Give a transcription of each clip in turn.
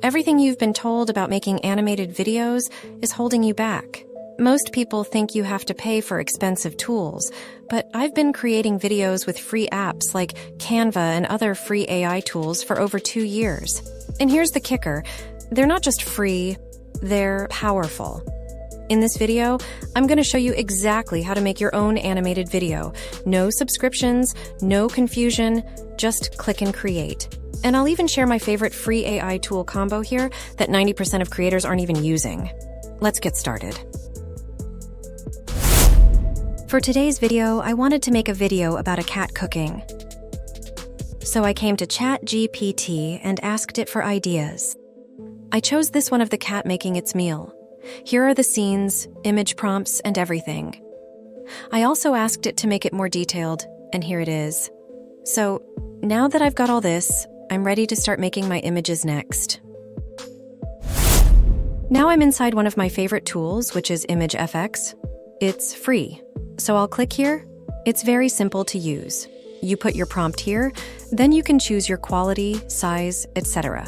Everything you've been told about making animated videos is holding you back. Most people think you have to pay for expensive tools, but I've been creating videos with free apps like Canva and other free AI tools for over 2 years. And here's the kicker. They're not just free, they're powerful. In this video, I'm going to show you exactly how to make your own animated video. No subscriptions, no confusion, just click and create. And I'll even share my favorite free AI tool combo here that 90% of creators aren't even using. Let's get started. For today's video, I wanted to make a video about a cat cooking. So I came to ChatGPT and asked it for ideas. I chose this one of the cat making its meal. Here are the scenes, image prompts, and everything. I also asked it to make it more detailed, and here it is. So now that I've got all this, I'm ready to start making my images next. Now I'm inside one of my favorite tools, which is ImageFX. It's free, so I'll click here. It's very simple to use. You put your prompt here, then you can choose your quality, size, etc.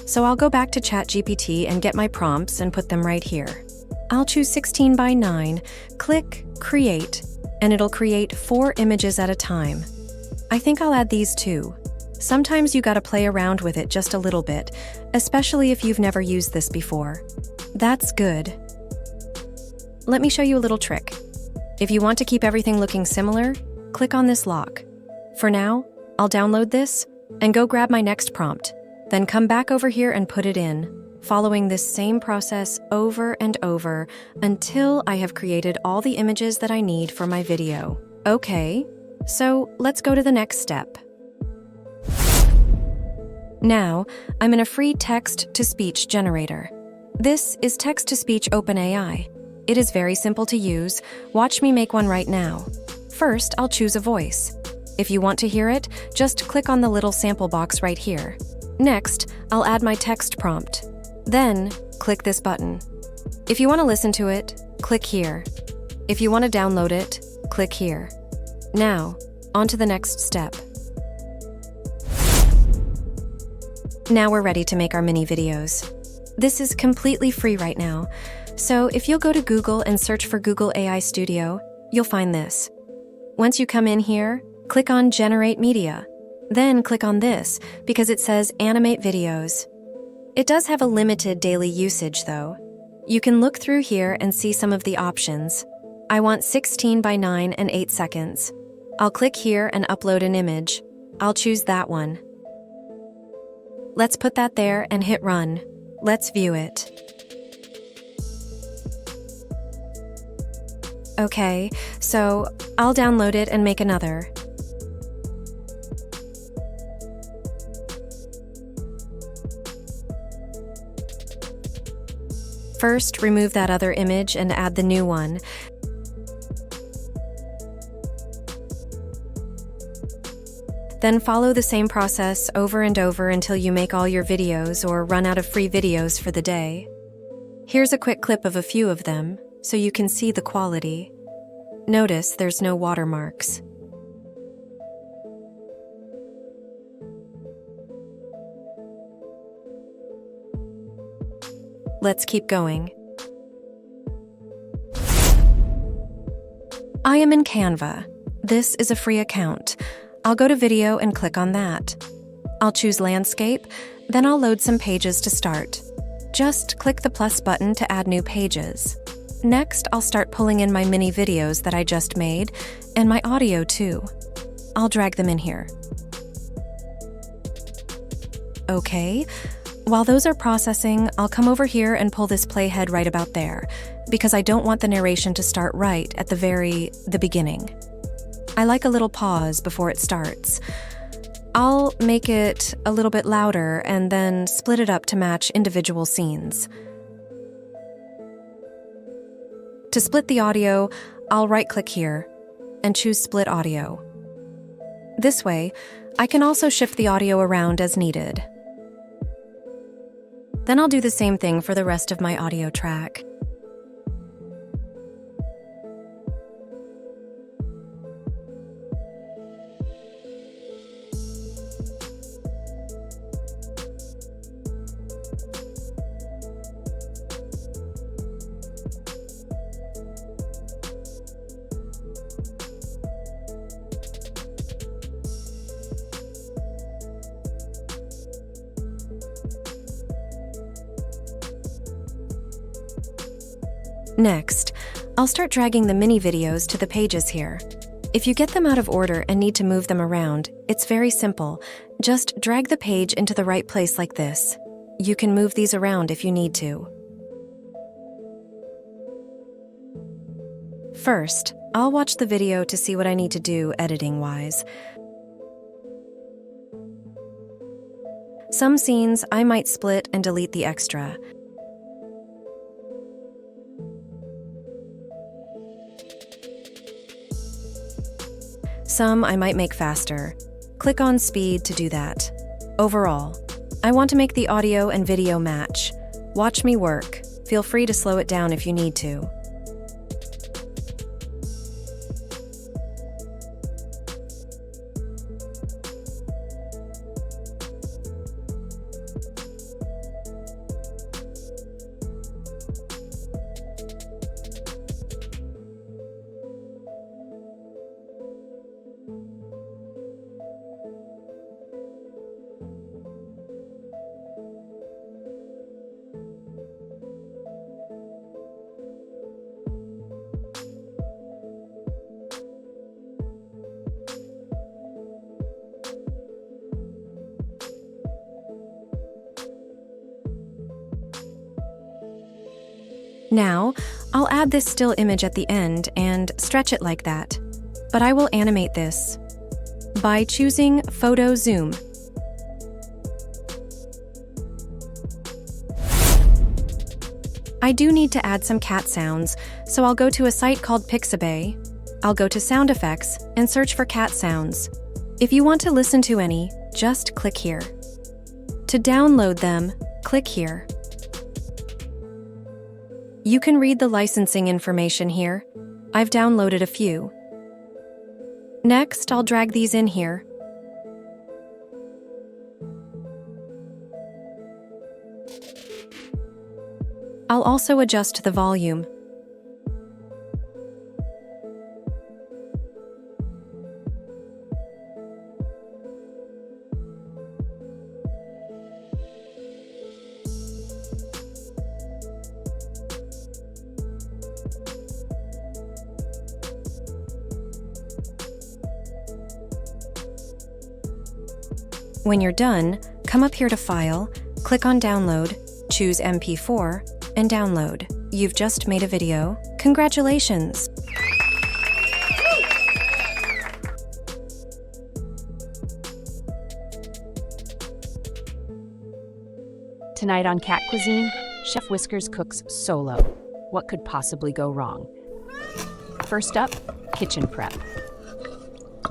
So I'll go back to ChatGPT and get my prompts and put them right here. I'll choose 16 by 9, click Create, and it'll create 4 images at a time. I think I'll add these too. Sometimes you gotta play around with it just a little bit, especially if you've never used this before. That's good. Let me show you a little trick. If you want to keep everything looking similar, click on this lock. For now, I'll download this and go grab my next prompt, then come back over here and put it in, following this same process over and over until I have created all the images that I need for my video. Okay, so let's go to the next step. Now, I'm in a free text-to-speech generator. This is text-to-speech OpenAI. It is very simple to use. Watch me make one right now. First, I'll choose a voice. If you want to hear it, just click on the little sample box right here. Next, I'll add my text prompt. Then, click this button. If you want to listen to it, click here. If you want to download it, click here. Now, on to the next step. Now we're ready to make our mini videos. This is completely free right now, so if you'll go to Google and search for Google AI Studio, you'll find this. Once you come in here, click on Generate Media. Then click on this, because it says Animate Videos. It does have a limited daily usage, though. You can look through here and see some of the options. I want 16 by 9 and 8 seconds. I'll click here and upload an image. I'll choose that one. Let's put that there and hit run. Let's view it. Okay, so I'll download it and make another. First, remove that other image and add the new one. Then follow the same process over and over until you make all your videos or run out of free videos for the day. Here's a quick clip of a few of them, so you can see the quality. Notice there's no watermarks. Let's keep going. I am in Canva. This is a free account. I'll go to video and click on that. I'll choose landscape, then I'll load some pages to start. Just click the plus button to add new pages. Next, I'll start pulling in my mini videos that I just made, and my audio too. I'll drag them in here. Okay, while those are processing, I'll come over here and pull this playhead right about there, because I don't want the narration to start right at the beginning. I like a little pause before it starts. I'll make it a little bit louder and then split it up to match individual scenes. To split the audio, I'll right-click here and choose Split Audio. This way, I can also shift the audio around as needed. Then I'll do the same thing for the rest of my audio track. Next, I'll start dragging the mini videos to the pages here. If you get them out of order and need to move them around, it's very simple. Just drag the page into the right place like this. You can move these around if you need to. First, I'll watch the video to see what I need to do editing-wise. Some scenes I might split and delete the extra. Some I might make faster. Click on Speed to do that. Overall, I want to make the audio and video match. Watch me work. Feel free to slow it down if you need to. Now, I'll add this still image at the end and stretch it like that. But I will animate this by choosing Photo Zoom. I do need to add some cat sounds, so I'll go to a site called Pixabay. I'll go to Sound Effects and search for cat sounds. If you want to listen to any, just click here. To download them, click here. You can read the licensing information here. I've downloaded a few. Next, I'll drag these in here. I'll also adjust the volume. When you're done, come up here to File, click on Download, choose MP4, and download. You've just made a video. Congratulations! Tonight on Cat Cuisine, Chef Whiskers cooks solo. What could possibly go wrong? First up, kitchen prep.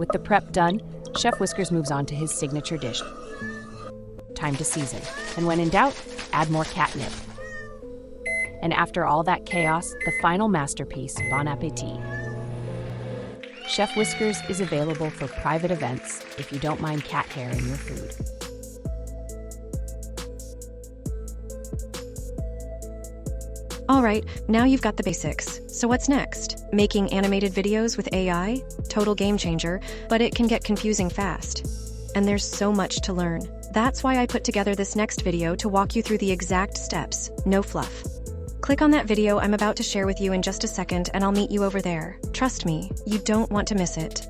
With the prep done, Chef Whiskers moves on to his signature dish. Time to season, and when in doubt, add more catnip. And after all that chaos, the final masterpiece, Bon Appetit. Chef Whiskers is available for private events if you don't mind cat hair in your food. Alright, now you've got the basics. So what's next? Making animated videos with AI? Total game changer, but it can get confusing fast. And there's so much to learn. That's why I put together this next video to walk you through the exact steps, no fluff. Click on that video I'm about to share with you in just a second and I'll meet you over there. Trust me, you don't want to miss it.